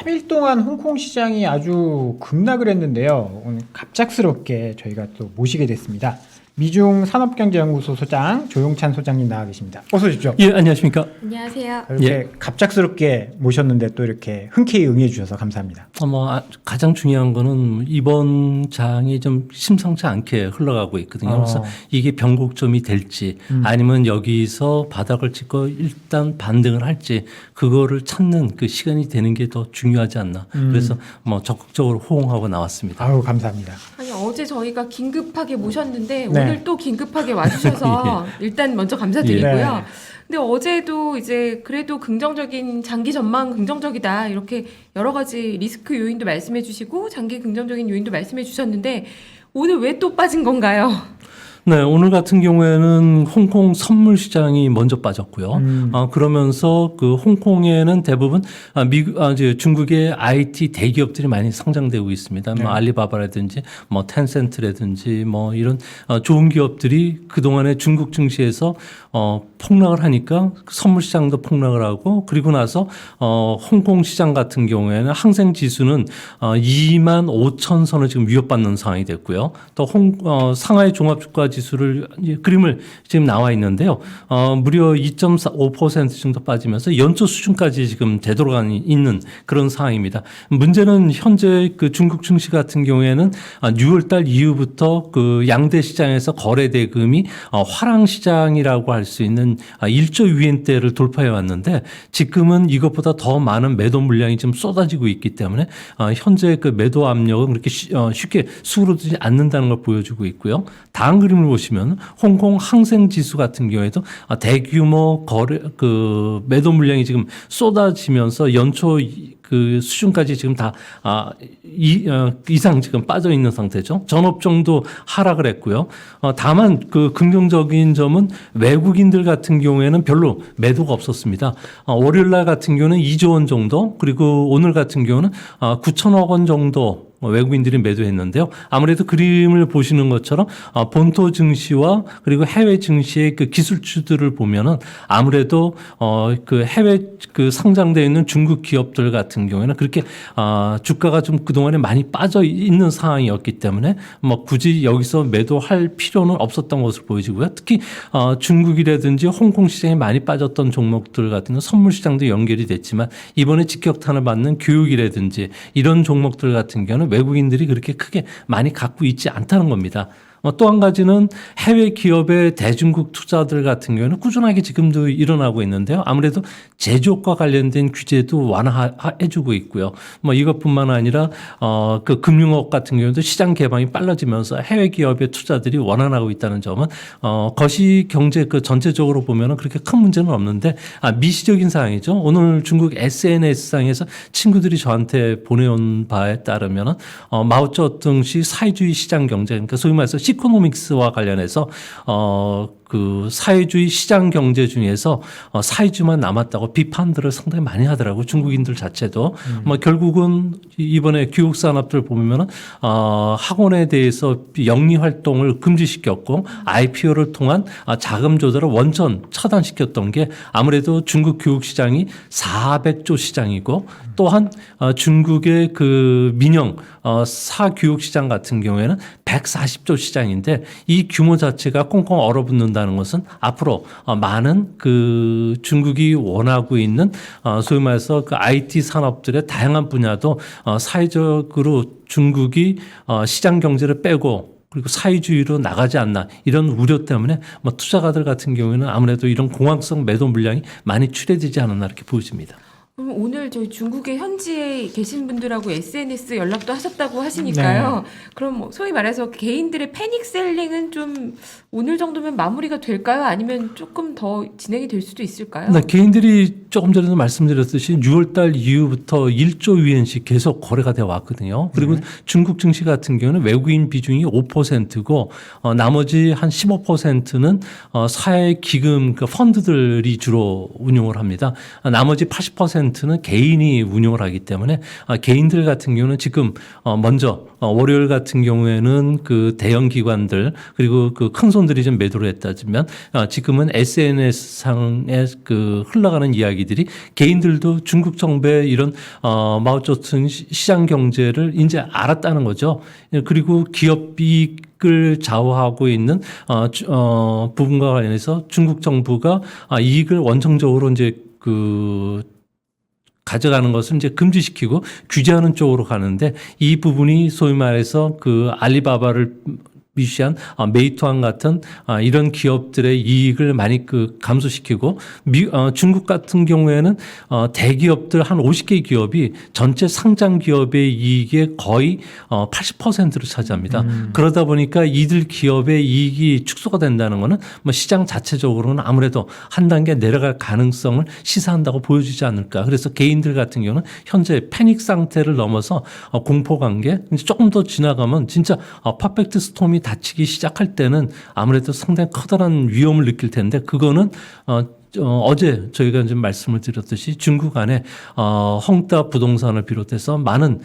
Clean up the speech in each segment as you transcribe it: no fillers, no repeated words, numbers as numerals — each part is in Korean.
3일 동안 홍콩 시장이 아주 급락을 했는데요. 오늘 갑작스럽게 저희가 또 모시게 됐습니다. 미중 산업경제연구소 소장 조용찬 소장님 나와 계십니다. 어서 오십시오. 예, 안녕하십니까. 안녕하세요. 이렇게 갑작스럽게 모셨는데 또 이렇게 흔쾌히 응해 주셔서 감사합니다. 가장 중요한 거는 이번 장이 좀 심상치 않게 흘러가고 있거든요. 그래서 이게 변곡점이 될지 아니면 여기서 바닥을 찍고 일단 반등을 할지 그거를 찾는 그 시간이 되는 게 더 중요하지 않나. 그래서 적극적으로 호응하고 나왔습니다. 아우 감사합니다. 아니 어제 저희가 긴급하게 모셨는데 네. 오늘 또 긴급하게 와주셔서 일단 먼저 감사드리고요. 네. 근데 어제도 이제 그래도 긍정적인 장기 전망 긍정적이다 이렇게 여러 가지 리스크 요인도 말씀해주시고 장기 긍정적인 요인도 말씀해주셨는데 오늘 왜 또 빠진 건가요? 네, 오늘 같은 경우에는 홍콩 선물 시장이 먼저 빠졌고요. 그러면서 그 홍콩에는 대부분 중국의 IT 대기업들이 많이 상장되고 있습니다. 네. 알리바바라든지 텐센트라든지 이런 좋은 기업들이 그동안에 중국 증시에서 폭락을 하니까 선물 시장도 폭락을 하고 그리고 나서 홍콩 시장 같은 경우에는 항생 지수는 2만 5천 선을 지금 위협받는 상황이 됐고요. 또 상하이 종합주가 지수를 그림을 지금 나와 있는데요. 무려 2.5% 정도 빠지면서 연초 수준까지 지금 되돌아가는 있는 그런 상황입니다. 문제는 현재 그 중국 증시 같은 경우에는 6월 달 이후부터 그 양대 시장에서 거래 대금이 화랑 시장이라고 할 수 있는 1조 위엔대를 돌파해 왔는데 지금은 이것보다 더 많은 매도 물량이 지금 쏟아지고 있기 때문에 현재 그 매도 압력은 그렇게 쉽게 수그러들지 않는다는 걸 보여주고 있고요. 다음 그림을 보시면 홍콩 항생 지수 같은 경우에도 대규모 그 매도 물량이 지금 쏟아지면서 연초 그 수준까지 지금 다 이상 지금 빠져 있는 상태죠. 전업종도 하락을 했고요. 다만 그 긍정적인 점은 외국인들 같은 경우에는 별로 매도가 없었습니다. 월요일 날 같은 경우는 2조 원 정도 그리고 오늘 같은 경우는 9천억 원 정도 외국인들이 매도했는데요. 아무래도 그림을 보시는 것처럼 본토 증시와 그리고 해외 증시의 그 기술주들을 보면은 아무래도 그 해외 그 상장되어 있는 중국 기업들 같은 경우에는 그렇게 주가가 좀 그동안에 많이 빠져 있는 상황이었기 때문에 굳이 여기서 매도할 필요는 없었던 것으로 보여지고요. 특히 중국이라든지 홍콩 시장에 많이 빠졌던 종목들 같은 건 선물 시장도 연결이 됐지만 이번에 직격탄을 받는 교육이라든지 이런 종목들 같은 경우는 외국인들이 그렇게 크게 많이 갖고 있지 않다는 겁니다. 또 한 가지는 해외 기업의 대중국 투자들 같은 경우는 꾸준하게 지금도 일어나고 있는데요. 아무래도 제조업과 관련된 규제도 완화해주고 있고요. 이것뿐만 아니라 그 금융업 같은 경우도 시장 개방이 빨라지면서 해외 기업의 투자들이 원활하고 있다는 점은 거시 경제 그 전체적으로 보면은 그렇게 큰 문제는 없는데 미시적인 사항이죠. 오늘 중국 SNS상에서 친구들이 저한테 보내온 바에 따르면은 마오쩌둥시 사회주의 시장 경제, 그러니까 소위 말해서 시코노믹스와 관련해서 그 사회주의 시장 경제 중에서 사회주의만 남았다고 비판들을 상당히 많이 하더라고요. 중국인들 자체도. 결국은 이번에 교육 산업들 보면은 학원에 대해서 영리 활동을 금지시켰고 IPO를 통한 자금 조달을 원천 차단시켰던 게 아무래도 중국 교육 시장이 400조 시장이고 또한 중국의 그 민영 사교육 시장 같은 경우에는 140조 시장인데 이 규모 자체가 꽁꽁 얼어붙는다는 것은 앞으로 많은 그 중국이 원하고 있는 소위 말해서 그 IT 산업들의 다양한 분야도 사회적으로 중국이 시장 경제를 빼고 그리고 사회주의로 나가지 않나 이런 우려 때문에 투자가들 같은 경우에는 아무래도 이런 공황성 매도 물량이 많이 출해지지 않았나 이렇게 보여집니다. 그럼 오늘 저희 중국의 현지에 계신 분들하고 SNS 연락도 하셨다고 하시니까요. 네. 그럼 소위 말해서 개인들의 패닉 셀링은 좀 오늘 정도면 마무리가 될까요? 아니면 조금 더 진행이 될 수도 있을까요? 네, 개인들이 조금 전에도 말씀드렸듯이 6월 달 이후부터 1조 위엔씩 계속 거래가 되어 왔거든요. 그리고 중국 증시 같은 경우는 외국인 비중이 5%고 나머지 한 15%는 사회 기금 그 펀드들이 주로 운용을 합니다. 나머지 80%는 개인이 운용을 하기 때문에 개인들 같은 경우는 지금 먼저 월요일 같은 경우에는 그 대형 기관들 그리고 그 큰 신촌들이 좀 매도를 했다면 지금은 SNS 상에 그 흘러가는 이야기들이 개인들도 중국 정부의 이런 마오쩌둥 시장 경제를 이제 알았다는 거죠. 그리고 기업 이익을 좌우하고 있는 부분과 관련해서 중국 정부가 이익을 원천적으로 이제 가져가는 것을 이제 금지시키고 규제하는 쪽으로 가는데, 이 부분이 소위 말해서 그 알리바바를 위시한 메이투안 같은 이런 기업들의 이익을 많이 감소시키고, 중국 같은 경우에는 대기업들 한 50개 기업이 전체 상장 기업의 이익의 거의 80%를 차지합니다. 그러다 보니까 이들 기업의 이익이 축소가 된다는 것은 뭐 시장 자체적으로는 아무래도 한 단계 내려갈 가능성을 시사한다고 보여지지 않을까. 그래서 개인들 같은 경우는 현재 패닉 상태를 넘어서 공포 관계, 조금 더 지나가면 진짜 퍼펙트 스톰이 닫히기 시작할 때는 아무래도 상당히 커다란 위험을 느낄 텐데, 그거는 어제 저희가 좀 말씀을 드렸듯이 중국 안에 헝다 부동산을 비롯해서 많은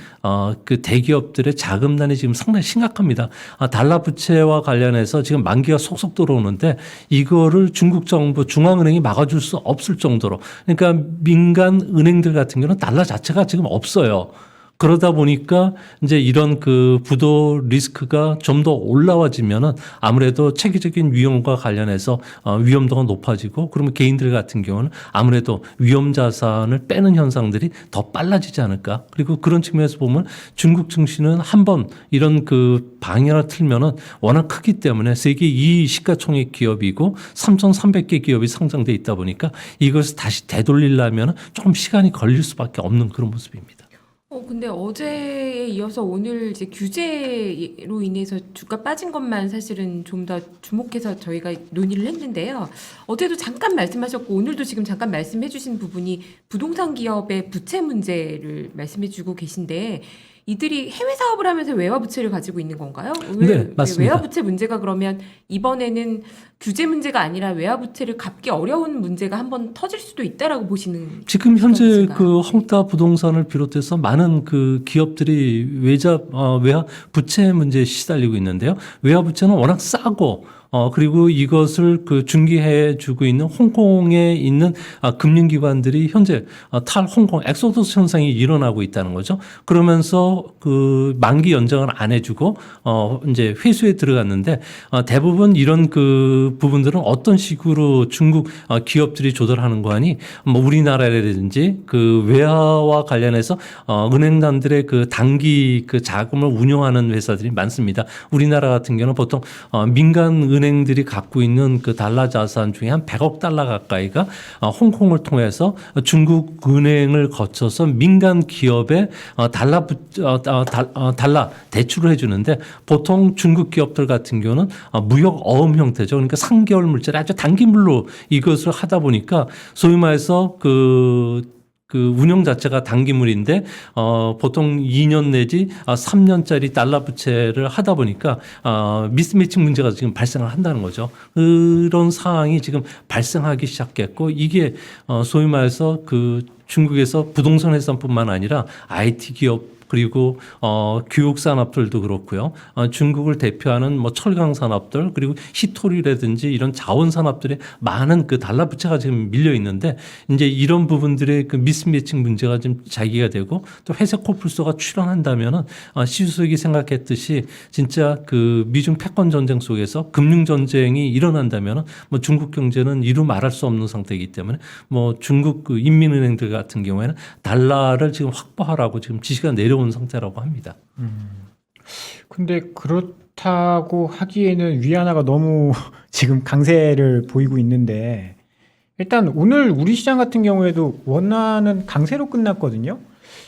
그 대기업들의 자금난이 지금 상당히 심각합니다. 달러 부채와 관련해서 지금 만기가 속속 들어오는데 이거를 중국 정부 중앙은행이 막아줄 수 없을 정도로, 그러니까 민간 은행들 같은 경우는 달러 자체가 지금 없어요. 그러다 보니까 이제 이런 그 부도 리스크가 좀 더 올라와지면은 아무래도 체계적인 위험과 관련해서 위험도가 높아지고, 그러면 개인들 같은 경우는 아무래도 위험 자산을 빼는 현상들이 더 빨라지지 않을까. 그리고 그런 측면에서 보면 중국 증시는 한번 이런 그 방향을 틀면은 워낙 크기 때문에 세계 2위 시가총액 기업이고 3,300개 기업이 상장돼 있다 보니까 이것을 다시 되돌리려면은 조금 시간이 걸릴 수밖에 없는 그런 모습입니다. 근데 어제에 이어서 오늘 이제 규제로 인해서 주가 빠진 것만 사실은 좀 더 주목해서 저희가 논의를 했는데요. 어제도 잠깐 말씀하셨고 오늘도 지금 잠깐 말씀해 주신 부분이 부동산 기업의 부채 문제를 말씀해 주고 계신데, 이들이 해외 사업을 하면서 외화 부채를 가지고 있는 건가요? 네, 맞습니다. 외화 부채 문제가 그러면 이번에는 규제 문제가 아니라 외화 부채를 갚기 어려운 문제가 한번 터질 수도 있다라고 보시는? 지금 현재 것인가요? 그 헝다 부동산을 비롯해서 많은 그 기업들이 외화 부채 문제에 시달리고 있는데요. 외화 부채는 워낙 싸고 그리고 이것을 그 중개해 주고 있는 홍콩에 있는 금융기관들이 현재 탈홍콩 엑소더스 현상이 일어나고 있다는 거죠. 그러면서 그 만기 연장을 안 해주고 이제 회수에 들어갔는데, 대부분 이런 그 부분들은 어떤 식으로 중국 기업들이 조달하는 거 아니, 뭐 우리나라라든지 그 외화와 관련해서 은행단들의 그 단기 그 자금을 운용하는 회사들이 많습니다. 우리나라 같은 경우는 보통 민간 은행들이 갖고 있는 그 달러 자산 중에 한 100억 달러 가까이가 홍콩을 통해서 중국 은행을 거쳐서 민간 기업에 달러 대출을 해주는데, 보통 중국 기업들 같은 경우는 무역 어음 형태죠. 그러니까 3개월 물자리 아주 단기물로 이것을 하다 보니까 소위 말해서 그 운영 자체가 단기물인데 보통 2년 내지 3년짜리 달러 부채를 하다 보니까 미스매칭 문제가 지금 발생을 한다는 거죠. 그런 상황이 지금 발생하기 시작했고, 이게 소위 말해서 그 중국에서 부동산 회사뿐만 아니라 IT 기업 그리고 교육 산업들도 그렇고요. 중국을 대표하는 뭐 철강 산업들, 그리고 히토리라든지 이런 자원 산업들의 많은 그 달러 부채가 지금 밀려 있는데, 이제 이런 부분들의 그 미스매칭 문제가 좀 자기가 되고, 또 회색 코뿔소가 출현한다면은 시주석이 생각했듯이 진짜 그 미중 패권 전쟁 속에서 금융 전쟁이 일어난다면은 뭐 중국 경제는 이루 말할 수 없는 상태이기 때문에 뭐 중국 그 인민은행들 같은 경우에는 달러를 지금 확보하라고 지금 지시가 내려온 상태라고 합니다. 근데 그렇다고 하기에는 위안화가 너무 지금 강세를 보이고 있는데, 일단 오늘 우리 시장 같은 경우에도 원화는 강세로 끝났거든요.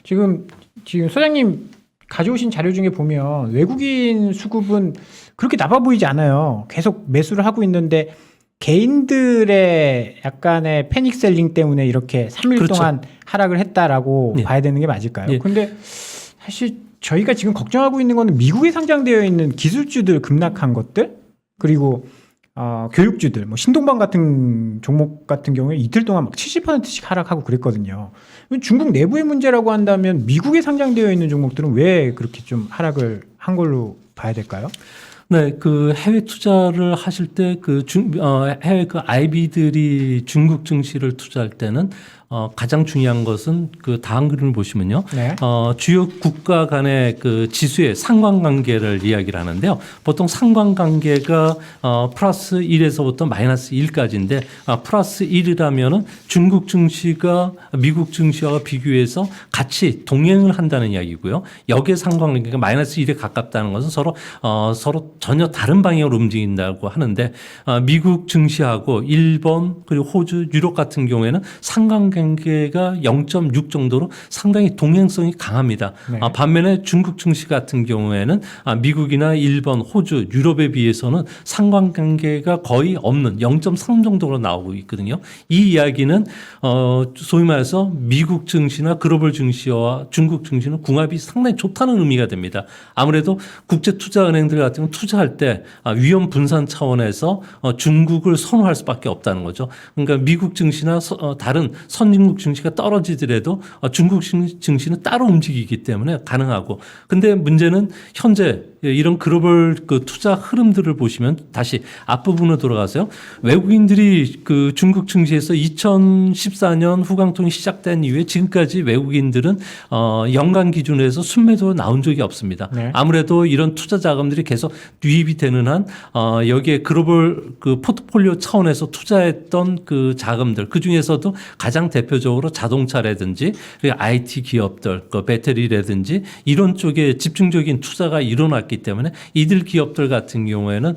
지금 소장님 가져오신 자료 중에 보면 외국인 수급은 그렇게 나빠 보이지 않아요. 계속 매수를 하고 있는데 개인들의 약간의 패닉셀링 때문에 이렇게 3일 그렇죠. 동안 하락을 했다라고 예. 봐야 되는 게 맞을까요? 예. 근데 사실 저희가 지금 걱정하고 있는 거는 미국에 상장되어 있는 기술주들 급락한 것들, 그리고 교육주들, 뭐 신동방 같은 종목 같은 경우에 이틀 동안 막 70%씩 하락하고 그랬거든요. 중국 내부의 문제라고 한다면 미국에 상장되어 있는 종목들은 왜 그렇게 좀 하락을 한 걸로 봐야 될까요? 네, 그 해외 투자를 하실 때 해외 그 IB들이 중국 증시를 투자할 때는 가장 중요한 것은 그 다음 그림을 보시면요. 네. 주요 국가 간의 그 지수의 상관관계를 이야기를 하는데요. 보통 상관관계가 플러스 1에서부터 마이너스 1까지인데 플러스 1이라면은 중국 증시가 미국 증시와 비교해서 같이 동행을 한다는 이야기고요. 여기에 상관관계가 마이너스 1에 가깝다는 것은 서로 전혀 다른 방향으로 움직인다고 하는데 미국 증시하고 일본 그리고 호주, 유럽 같은 경우에는 상관관계가 0.6 정도로 상당히 동행성이 강합니다. 네. 반면에 중국 증시 같은 경우에는 미국이나 일본, 호주, 유럽에 비해서는 상관관계가 거의 없는 0.3 정도로 나오고 있거든요. 이 이야기는 소위 말해서 미국 증시나 글로벌 증시와 중국 증시는 궁합이 상당히 좋다는 의미가 됩니다. 아무래도 국제투자은행들 같은 경우는 투자할 때 위험 분산 차원에서 중국을 선호할 수밖에 없다는 거죠. 그러니까 미국 증시나 다른 선진국 증시가 떨어지더라도 중국 증시는 따로 움직이기 때문에 가능하고. 근데 문제는 현재 이런 글로벌 그 투자 흐름들을 보시면 다시 앞부분으로 돌아가서요. 외국인들이 그 중국 증시에서 2014년 후강통이 시작된 이후에 지금까지 외국인들은 연간 기준에서 순매도로 나온 적이 없습니다. 네. 아무래도 이런 투자 자금들이 계속 유입이 되는 한 여기에 글로벌 그 포트폴리오 차원에서 투자했던 그 자금들 그 중에서도 가장 대표적으로 자동차라든지 그리고 IT 기업들, 그 배터리라든지 이런 쪽에 집중적인 투자가 일어났기 때문에 이들 기업들 같은 경우에는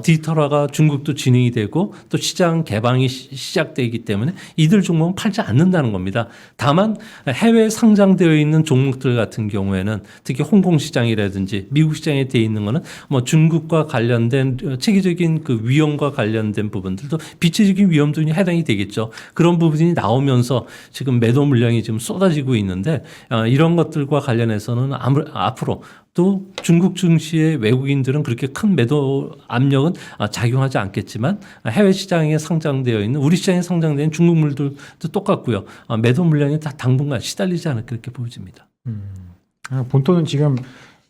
디지털화가 중국도 진행이 되고 또 시장 개방이 시작되기 때문에 이들 종목은 팔지 않는다는 겁니다. 다만 해외 상장되어 있는 종목들 같은 경우에는 특히 홍콩 시장이라든지 미국 시장에 되어 있는 거는 뭐 중국과 관련된 체계적인 그 위험과 관련된 부분들도 비체적인 위험도 해당이 되겠죠. 그런 부분이 나오면서 지금 매도 물량이 지금 쏟아지고 있는데 이런 것들과 관련해서는 앞으로 또 중국 증시의 외국인들은 그렇게 큰 매도 압력은 작용하지 않겠지만 해외 시장에 상장되어 있는 우리 시장에 상장되어 있는 중국물들도 똑같고요. 매도 물량이 다 당분간 시달리지 않을까 그렇게 보여집니다. 본토는 지금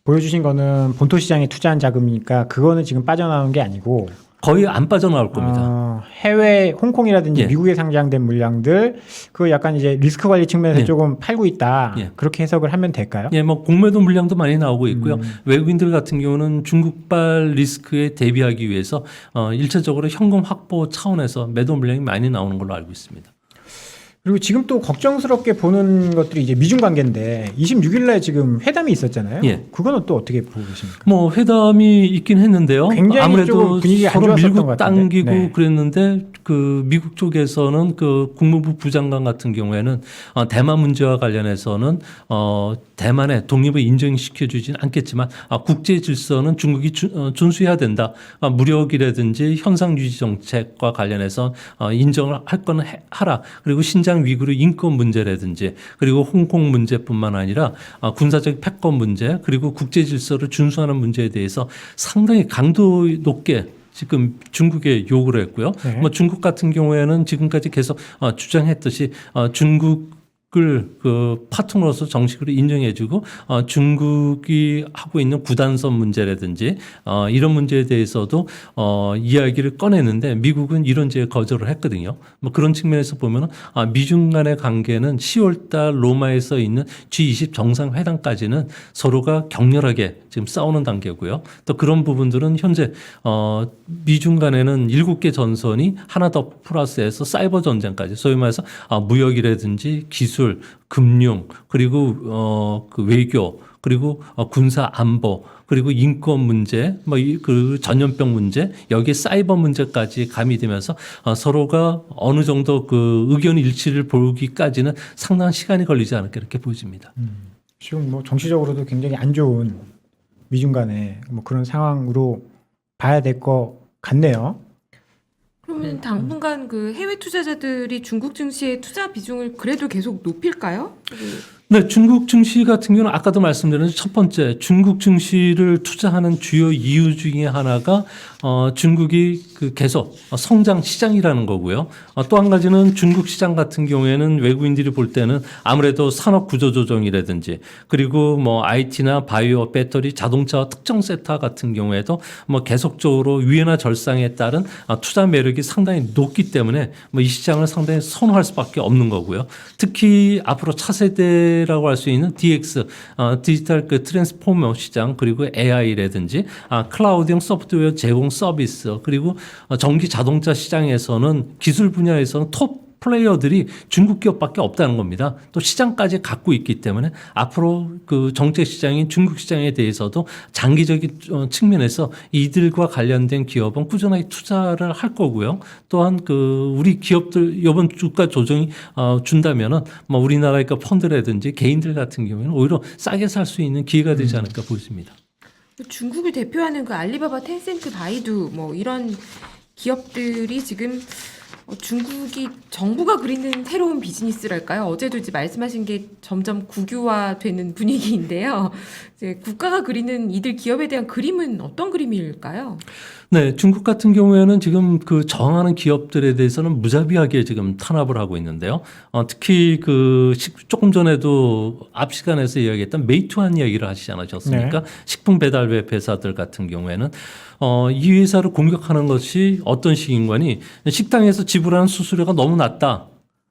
보여주신 거는 본토 시장에 투자한 자금이니까 그거는 지금 빠져나오는 게 아니고 거의 안 빠져나올 겁니다. 해외 홍콩이라든지 예. 미국에 상장된 물량들 그 약간 이제 리스크 관리 측면에서 예. 조금 팔고 있다. 예. 그렇게 해석을 하면 될까요? 예, 뭐 공매도 물량도 많이 나오고 있고요. 외국인들 같은 경우는 중국발 리스크에 대비하기 위해서 일차적으로 현금 확보 차원에서 매도 물량이 많이 나오는 걸로 알고 있습니다. 그리고 지금 또 걱정스럽게 보는 것들이 이제 미중 관계인데 26일 날 지금 회담이 있었잖아요. 예. 그거는 또 어떻게 보고 계십니까? 뭐 회담이 있긴 했는데요. 굉장히 아무래도 조금 분위기가 안 서로 좋았었던 밀고 것 같은데. 당기고 네. 그랬는데 그 미국 쪽에서는 그 국무부 부장관 같은 경우에는 대만 문제와 관련해서는 대만의 독립을 인정시켜주진 않겠지만 국제 질서는 중국이 준수해야 된다. 무력이라든지 현상 유지 정책과 관련해서 인정을 할 거는 하라. 그리고 신장 위구르 인권 문제라든지 그리고 홍콩 문제뿐만 아니라 군사적 패권 문제 그리고 국제 질서를 준수하는 문제에 대해서 상당히 강도 높게 지금 중국에 요구를 했고요. 네. 뭐 중국 같은 경우에는 지금까지 계속 주장했듯이 중국을 그 파트너로서 정식으로 인정해주고 중국이 하고 있는 구단선 문제라든지 이런 문제에 대해서도 이야기를 꺼내는데 미국은 이런 제에 거절을 했거든요. 뭐 그런 측면에서 보면 미중 간의 관계는 10월달 로마에서 있는 G20 정상회담까지는 서로가 격렬하게 지금 싸우는 단계고요. 또 그런 부분들은 현재 미중 간에는 7개 전선이 하나 더 플러스해서 사이버 전쟁까지 소위 말해서 무역이라든지 기술, 금융 그리고 그 외교 그리고 군사 안보 그리고 인권 문제 뭐 그 전염병 문제 여기에 사이버 문제까지 가미되면서 서로가 어느 정도 그 의견 일치를 보기까지는 상당한 시간이 걸리지 않을까 이렇게 보여집니다. 지금 뭐 정치적으로도 굉장히 안 좋은 미중 간의 뭐 그런 상황으로 봐야 될 것 같네요. 그러면 당분간 그 해외 투자자들이 중국 증시의 투자 비중을 그래도 계속 높일까요? 네, 중국 증시 같은 경우는 아까도 말씀드린 첫 번째 중국 증시를 투자하는 주요 이유 중에 하나가 중국이 계속 성장 시장이라는 거고요. 또 한 가지는 중국 시장 같은 경우에는 외국인들이 볼 때는 아무래도 산업 구조 조정이라든지 그리고 뭐 IT나 바이오, 배터리, 자동차 특정 섹터 같은 경우에도 뭐 계속적으로 위안화 절상에 따른 투자 매력이 상당히 높기 때문에 뭐 이 시장을 상당히 선호할 수밖에 없는 거고요. 특히 앞으로 차세대라고 할 수 있는 DX, 디지털 트랜스포머 시장 그리고 AI라든지 클라우드형 소프트웨어 제공 서비스 그리고 전기 자동차 시장에서는 기술 분야에서는 톱 플레이어들이 중국 기업밖에 없다는 겁니다. 또 시장까지 갖고 있기 때문에 앞으로 그 정책 시장인 중국 시장에 대해서도 장기적인 측면에서 이들과 관련된 기업은 꾸준하게 투자를 할 거고요. 또한 우리 기업들 이번 주가 조정이 준다면은 뭐 우리나라의 펀드라든지 개인들 같은 경우에는 오히려 싸게 살 수 있는 기회가 되지 않을까 보입니다. 중국을 대표하는 그 알리바바, 텐센트, 바이두 뭐 이런 기업들이 지금 중국이 정부가 그리는 새로운 비즈니스랄까요? 어제도 이제 말씀하신 게 점점 국유화되는 분위기인데요. 이제 국가가 그리는 이들 기업에 대한 그림은 어떤 그림일까요? 네, 중국 같은 경우에는 지금 저항하는 기업들에 대해서는 무자비하게 지금 탄압을 하고 있는데요. 특히 조금 전에도 앞 시간에서 이야기했던 메이투한 이야기를 하시지 않으셨습니까? 네. 식품 배달 웹 회사들 같은 경우에는 이 회사를 공격하는 것이 어떤 식인가니 식당에서 지불하는 수수료가 너무 낮다.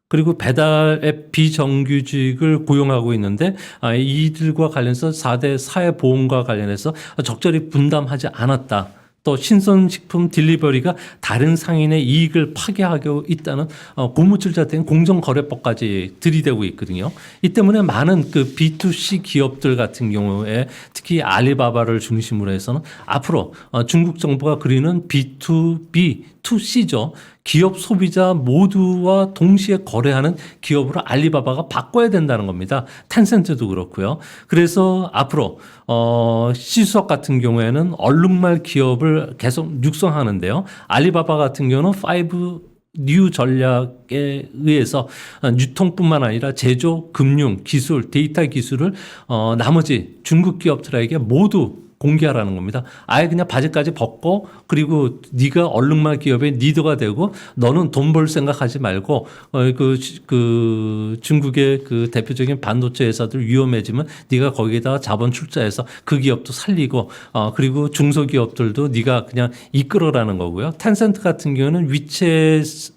그리고 배달 앱 비정규직을 고용하고 있는데 이들과 관련해서 4대 사회보험과 관련해서 적절히 분담하지 않았다. 또 신선식품 딜리버리가 다른 상인의 이익을 파괴하고 있다는 고무줄자된 공정거래법까지 들이대고 있거든요. 이 때문에 많은 B2C 기업들 같은 경우에 특히 알리바바를 중심으로 해서는 앞으로 중국 정부가 그리는 B2B, 2C죠. 기업 소비자 모두와 동시에 거래하는 기업으로 알리바바가 바꿔야 된다는 겁니다. 텐센트도 그렇고요. 그래서 앞으로 시수석 같은 경우에는 얼룩말 기업을 계속 육성하는데요. 알리바바 같은 경우는 5 뉴 전략에 의해서 유통뿐만 아니라 제조, 금융, 기술, 데이터 기술을 나머지 중국 기업들에게 모두 공개하라는 겁니다. 아예 그냥 바지까지 벗고 그리고 네가 얼룩말 기업의 리더가 되고 너는 돈 벌 생각하지 말고 중국의 대표적인 반도체 회사들 위험해지면 네가 거기에다가 자본 출자해서 그 기업도 살리고 그리고 중소기업들도 네가 그냥 이끌어라는 거고요. 텐센트 같은 경우는 위챗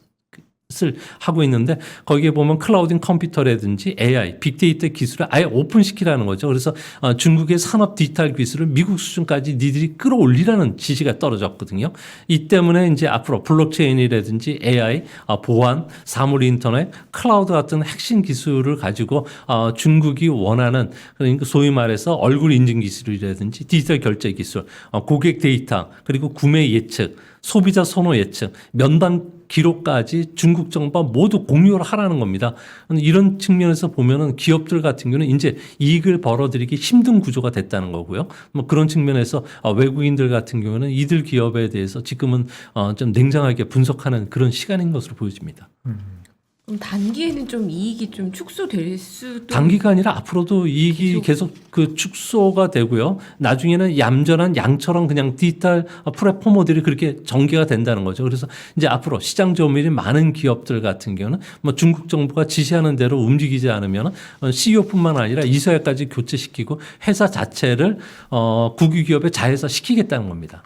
을 하고 있는데 거기에 보면 클라우딩 컴퓨터라든지 AI, 빅데이터 기술을 아예 오픈시키라는 거죠. 그래서 중국의 산업 디지털 기술을 미국 수준까지 니들이 끌어올리라는 지시가 떨어졌거든요. 이 때문에 이제 앞으로 블록체인이라든지 AI, 보안, 사물 인터넷, 클라우드 같은 핵심 기술을 가지고 중국이 원하는 그러니까 소위 말해서 얼굴 인증 기술이라든지 디지털 결제 기술, 고객 데이터 그리고 구매 예측, 소비자 선호 예측, 면담 기록까지 중국 정부와 모두 공유를 하라는 겁니다. 이런 측면에서 보면은 기업들 같은 경우는 이제 이익을 벌어들이기 힘든 구조가 됐다는 거고요. 뭐 그런 측면에서 외국인들 같은 경우는 이들 기업에 대해서 지금은 좀 냉정하게 분석하는 그런 시간인 것으로 보여집니다. 그럼 단기에는 좀 이익이 좀 축소될 수도 단기가 아니라 앞으로도 이익이 계속 축소가 되고요. 나중에는 얌전한 양처럼 그냥 디지털 플랫포머들이 그렇게 전개가 된다는 거죠. 그래서 이제 앞으로 시장 점유율이 많은 기업들 같은 경우는 뭐 중국 정부가 지시하는 대로 움직이지 않으면 CEO뿐만 아니라 이사회까지 교체시키고 회사 자체를 국유 기업에 자회사 시키겠다는 겁니다.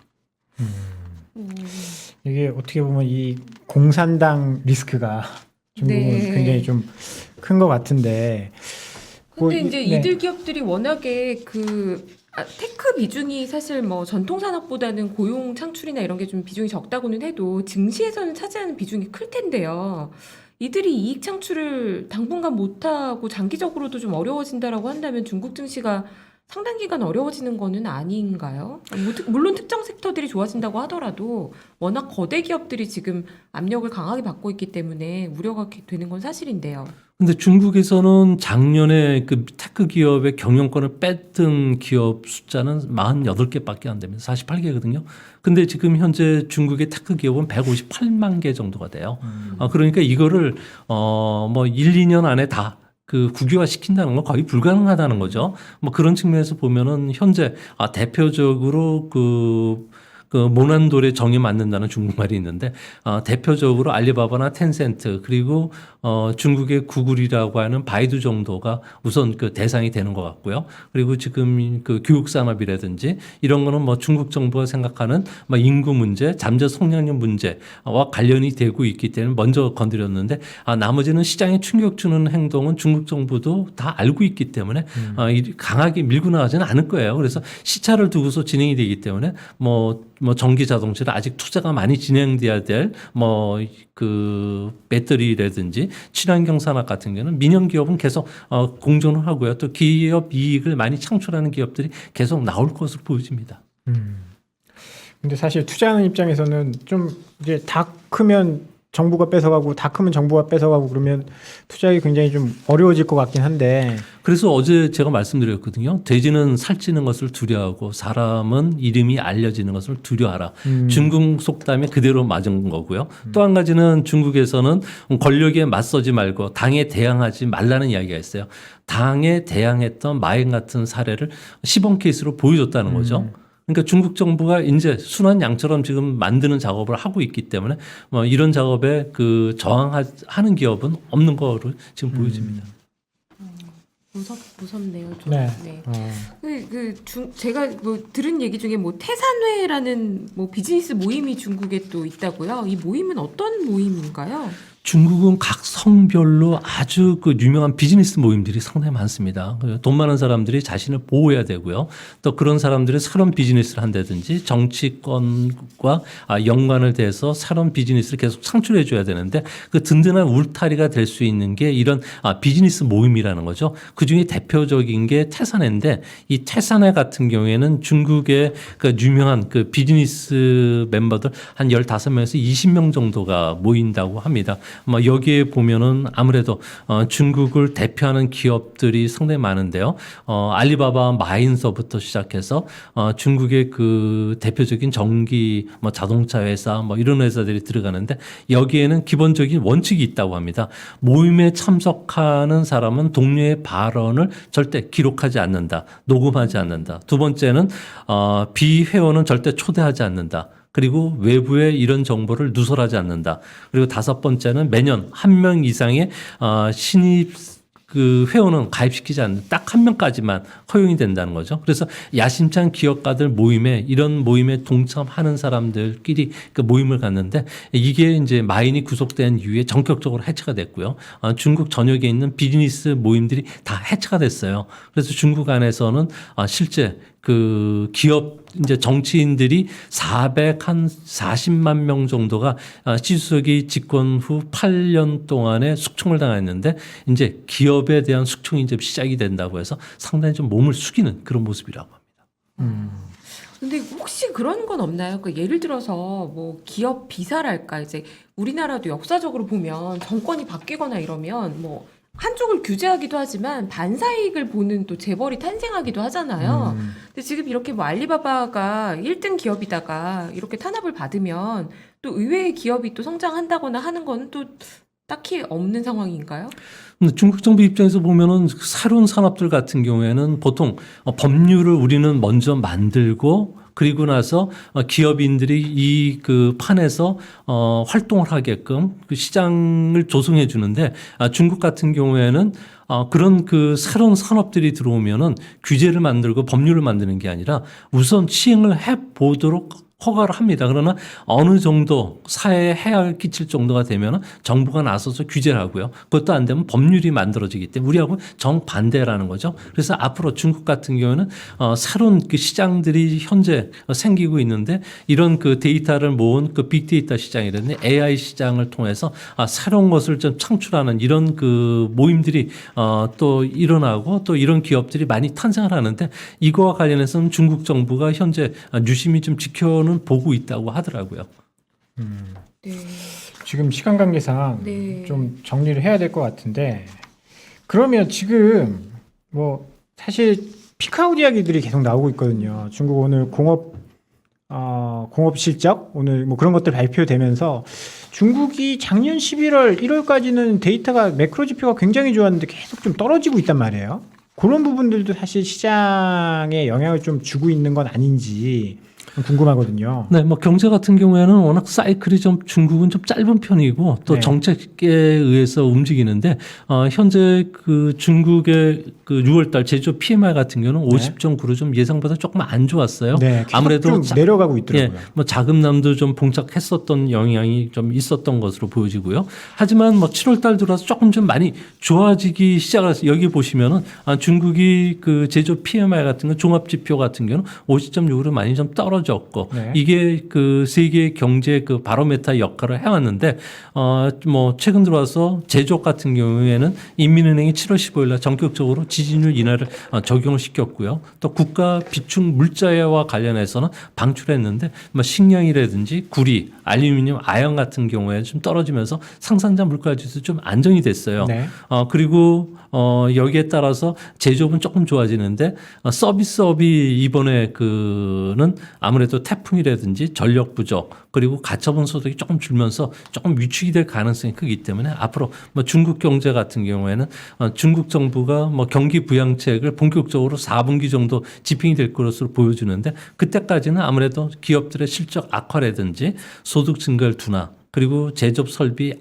이게 어떻게 보면 이 공산당 리스크가 중국은 네. 굉장히 좀 큰 것 같은데. 근데 이제 네. 이들 기업들이 워낙에 테크 비중이 사실 뭐 전통 산업보다는 고용 창출이나 이런 게 좀 비중이 적다고는 해도 증시에서는 차지하는 비중이 클 텐데요. 이들이 이익 창출을 당분간 못하고 장기적으로도 좀 어려워진다라고 한다면 중국 증시가 상당 기간 어려워지는 거는 아닌가요? 물론 특정 섹터들이 좋아진다고 하더라도 워낙 거대 기업들이 지금 압력을 강하게 받고 있기 때문에 우려가 되는 건 사실인데요. 근데 중국에서는 작년에 테크 기업의 경영권을 뺐던 기업 숫자는 48개밖에 안 됩니다. 48개거든요. 근데 지금 현재 중국의 테크 기업은 158만 개 정도가 돼요. 그러니까 이거를 뭐 1, 2년 안에 다 그 국유화 시킨다는 건 거의 불가능하다는 거죠. 뭐 그런 측면에서 보면은 현재 대표적으로 그 모난돌의 정에 맞는다는 중국말이 있는데 대표적으로 알리바바나 텐센트 그리고 중국의 구글이라고 하는 바이두 정도가 우선 그 대상이 되는 것 같고요. 그리고 지금 그 교육 산업이라든지 이런 거는 뭐 중국 정부가 생각하는 뭐 인구 문제, 잠재 성장률 문제와 관련이 되고 있기 때문에 먼저 건드렸는데 나머지는 시장에 충격 주는 행동은 중국 정부도 다 알고 있기 때문에 강하게 밀고 나가지는 않을 거예요. 그래서 시차를 두고서 진행이 되기 때문에 뭐 전기 자동차는 아직 투자가 많이 진행돼야 될 그 배터리라든지 친환경 산업 같은 경우는 민영 기업은 계속 공존을 하고요. 또 기업 이익을 많이 창출하는 기업들이 계속 나올 것으로 보여집니다. 근데 사실 투자하는 입장에서는 좀 이제 다 크면 정부가 뺏어가고 다 크면 정부가 뺏어가고 그러면 투자하기 굉장히 좀 어려워질 것 같긴 한데. 그래서 어제 제가 말씀드렸거든요. 돼지는 살찌는 것을 두려워하고 사람은 이름이 알려지는 것을 두려워하라. 중국 속담에 그대로 맞은 거고요. 또 한 가지는 중국에서는 권력에 맞서지 말고 당에 대항하지 말라는 이야기가 있어요. 당에 대항했던 마행 같은 사례를 시범 케이스로 보여줬다는 거죠. 그러니까 중국 정부가 이제 순환 양처럼 지금 만드는 작업을 하고 있기 때문에 뭐 이런 작업에 그 저항하는 기업은 없는 거로 지금 보여집니다. 무섭네요. 좀. 네. 제가 뭐 들은 얘기 중에 뭐 태산회라는 뭐 비즈니스 모임이 중국에 또 있다고요. 이 모임은 어떤 모임인가요? 중국은 각 성별로 아주 그 유명한 비즈니스 모임들이 상당히 많습니다. 돈 많은 사람들이 자신을 보호해야 되고요. 또 그런 사람들이 새로운 비즈니스를 한다든지 정치권과 연관을 대해서 새로운 비즈니스를 계속 창출해 줘야 되는데 그 든든한 울타리가 될 수 있는 게 이런 비즈니스 모임이라는 거죠. 그중에 대표적인 게 태산회인데 이 태산회 같은 경우에는 중국의 그 유명한 그 비즈니스 멤버들 한 15명에서 20명 정도가 모인다고 합니다. 여기에 보면은 아무래도 중국을 대표하는 기업들이 상당히 많은데요. 알리바바 마인서부터 시작해서 중국의 그 대표적인 전기 자동차 회사 이런 회사들이 들어가는데 여기에는 기본적인 원칙이 있다고 합니다. 모임에 참석하는 사람은 동료의 발언을 절대 기록하지 않는다. 녹음하지 않는다. 두 번째는 비회원은 절대 초대하지 않는다. 그리고 외부에 이런 정보를 누설하지 않는다. 그리고 다섯 번째는 매년 한 명 이상의 신입 그 회원은 가입시키지 않는 딱 한 명까지만 허용이 된다는 거죠. 그래서 야심찬 기업가들 모임에 이런 모임에 동참하는 사람들끼리 그 모임을 갖는데 이게 이제 마인이 구속된 이후에 전격적으로 해체가 됐고요. 중국 전역에 있는 비즈니스 모임들이 다 해체가 됐어요. 그래서 중국 안에서는 실제 그 기업 이제 정치인들이 440만 명 정도가 시주석이 집권 후 8년 동안에 숙청을 당했는데 이제 기업에 대한 숙청이 이제 시작이 된다고 해서 상당히 좀 몸을 숙이는 그런 모습이라고 합니다. 근데 혹시 그런 건 없나요? 그러니까 예를 들어서 뭐 기업 비사랄까 이제 우리나라도 역사적으로 보면 정권이 바뀌거나 이러면 뭐 한쪽을 규제하기도 하지만 반사이익을 보는 또 재벌이 탄생하기도 하잖아요. 근데 지금 이렇게 뭐 알리바바가 1등 기업이다가 이렇게 탄압을 받으면 또 의외의 기업이 또 성장한다거나 하는 거는 또 딱히 없는 상황인가요? 중국 정부 입장에서 보면은 새로운 산업들 같은 경우에는 보통 법률을 우리는 먼저 만들고 그리고 나서 기업인들이 이 그 판에서 활동을 하게끔 그 시장을 조성해 주는데 중국 같은 경우에는 그런 그 새로운 산업들이 들어오면은 규제를 만들고 법률을 만드는 게 아니라 우선 시행을 해 보도록 허가를 합니다. 그러나 어느 정도 사회에 해악을 끼칠 정도가 되면 정부가 나서서 규제를 하고요. 그것도 안 되면 법률이 만들어지기 때문에 우리하고 정반대라는 거죠. 그래서 앞으로 중국 같은 경우는 새로운 그 시장들이 현재 생기고 있는데 이런 그 데이터를 모은 그 빅데이터 시장이라든지 AI 시장을 통해서 새로운 것을 좀 창출하는 이런 그 모임들이 또 일어나고 또 이런 기업들이 많이 탄생을 하는데 이거와 관련해서는 중국 정부가 현재 유심히 좀 지켜는 보고 있다고 하더라고요. 네. 지금 시간 관계상 네. 좀 정리를 해야 될 것 같은데 그러면 지금 뭐 사실 피크아웃 이야기들이 계속 나오고 있거든요. 중국 오늘 공업 공업 실적 오늘 뭐 그런 것들 발표되면서 중국이 작년 11월, 1월까지는 데이터가 매크로 지표가 굉장히 좋았는데 계속 좀 떨어지고 있단 말이에요. 그런 부분들도 사실 시장에 영향을 좀 주고 있는 건 아닌지 궁금하거든요. 네, 뭐 경제 같은 경우에는 워낙 사이클이 좀 중국은 좀 짧은 편이고 또 네. 정책에 의해서 움직이는데 현재 그 중국의 그 6월달 제조 PMI 같은 경우는 네. 50.9로 좀 예상보다 조금 안 좋았어요. 네, 계속 아무래도 좀 내려가고 있더라고요. 예, 뭐 자금난도 좀 봉착했었던 영향이 좀 있었던 것으로 보여지고요. 하지만 뭐 7월달 들어서 조금 좀 많이 좋아지기 시작을 해서 여기 보시면은 중국이 그 제조 PMI 같은 거 종합지표 같은 경우는 50.6으로 많이 좀 떨어졌고 네. 이게 그 세계 경제 그 바로메터 역할을 해왔는데 뭐 최근 들어와서 제조 같은 경우에는 인민은행이 7월 15일 날 전격적으로 지지율 인하를 적용을 시켰고요. 또 국가 비축 물자와 관련해서는 방출했는데 뭐 식량이라든지 구리, 알루미늄, 아연 같은 경우에 좀 떨어지면서 상산자 물가지수 좀 안정이 됐어요. 네. 그리고 여기에 따라서 제조업은 조금 좋아지는데 서비스업이 이번에 그는 아무래도 태풍이라든지 전력 부족 그리고 가처분 소득이 조금 줄면서 조금 위축이 될 가능성이 크기 때문에 앞으로 뭐 중국 경제 같은 경우에는 중국 정부가 뭐 경기 부양책을 본격적으로 4분기 정도 집행이 될 것으로 보여주는데 그때까지는 아무래도 기업들의 실적 악화라든지 소득 증가를 둔화 그리고 제조업 설비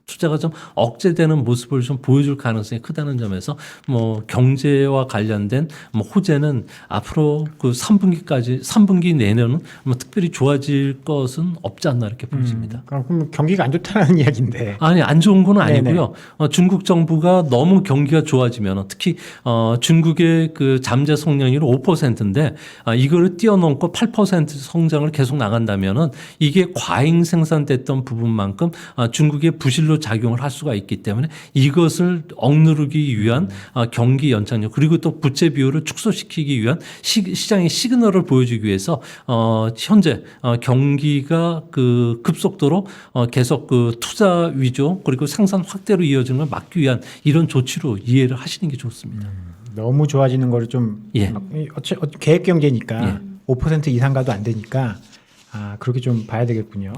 투자가 좀 억제되는 모습을 좀 보여줄 가능성이 크다는 점에서 뭐 경제와 관련된 뭐 호재는 앞으로 그 3분기 내년은 뭐 특별히 좋아질 것은 없지 않나 이렇게 보여집니다. 그럼 경기가 안 좋다는 이야기인데. 아니 안 좋은 건 네네. 아니고요. 중국 정부가 너무 경기가 좋아지면 특히 중국의 그 잠재 성장률이 5%인데 이거를 뛰어넘고 8% 성장을 계속 나간다면은 이게 과잉 생산됐던 부분만큼 중국의 부실로 작용을 할 수가 있기 때문에 이것을 억누르기 위한 경기 연착륙 그리고 또 부채 비율을 축소시키기 위한 시장의 시그널을 보여주기 위해서 현재 경기가 그 급속도로 계속 그 투자 위주 그리고 생산 확대로 이어지는 걸 막기 위한 이런 조치로 이해를 하시는 게 좋습니다. 너무 좋아지는 거를 좀 예. 계획 경제니까 예. 5% 이상 가도 안 되니까 그렇게 좀 봐야 되겠군요.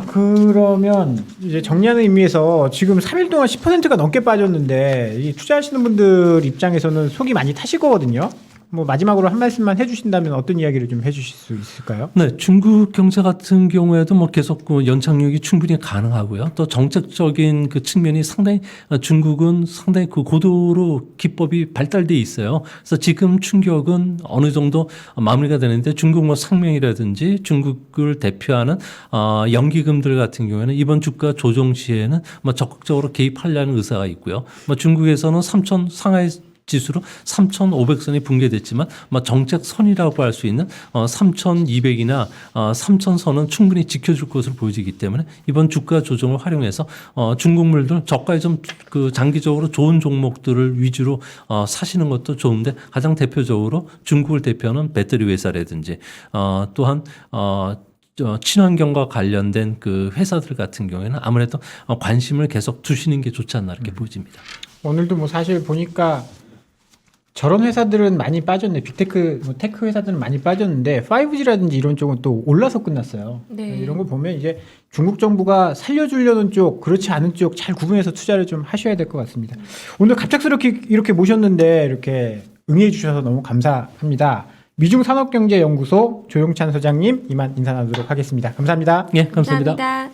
그러면 이제 정리하는 의미에서 지금 3일 동안 10%가 넘게 빠졌는데 이 투자하시는 분들 입장에서는 속이 많이 타실 거거든요. 뭐 마지막으로 한 말씀만 해주신다면 어떤 이야기를 좀 해주실 수 있을까요? 네, 중국 경제 같은 경우에도 뭐 계속 그 연착륙이 충분히 가능하고요. 또 정책적인 그 측면이 상당히 중국은 상당히 그 고도로 기법이 발달돼 있어요. 그래서 지금 충격은 어느 정도 마무리가 되는데 중국 뭐 상명이라든지 중국을 대표하는 연기금들 같은 경우에는 이번 주가 조정 시에는 뭐 적극적으로 개입하려는 의사가 있고요. 뭐 중국에서는 상하이 지수로 3,500선이 붕괴됐지만 정책 선이라고 할 수 있는 3,200이나 3,000선은 충분히 지켜줄 것으로 보여지기 때문에 이번 주가 조정을 활용해서 중국물들 저가에 좀 그 장기적으로 좋은 종목들을 위주로 사시는 것도 좋은데 가장 대표적으로 중국을 대표하는 배터리 회사라든지 또한 친환경과 관련된 그 회사들 같은 경우에는 아무래도 관심을 계속 두시는 게 좋지 않나 이렇게 보여집니다. 오늘도 뭐 사실 보니까 저런 회사들은 많이 빠졌네. 빅테크, 뭐 테크 회사들은 많이 빠졌는데 5G라든지 이런 쪽은 또 올라서 끝났어요. 네. 이런 거 보면 이제 중국 정부가 살려주려는 쪽, 그렇지 않은 쪽 잘 구분해서 투자를 좀 하셔야 될 것 같습니다. 오늘 갑작스럽게 이렇게 모셨는데 이렇게 응해 주셔서 너무 감사합니다. 미중산업경제연구소 조용찬 소장님 이만 인사 나누도록 하겠습니다. 감사합니다. 예, 감사합니다. 감사합니다.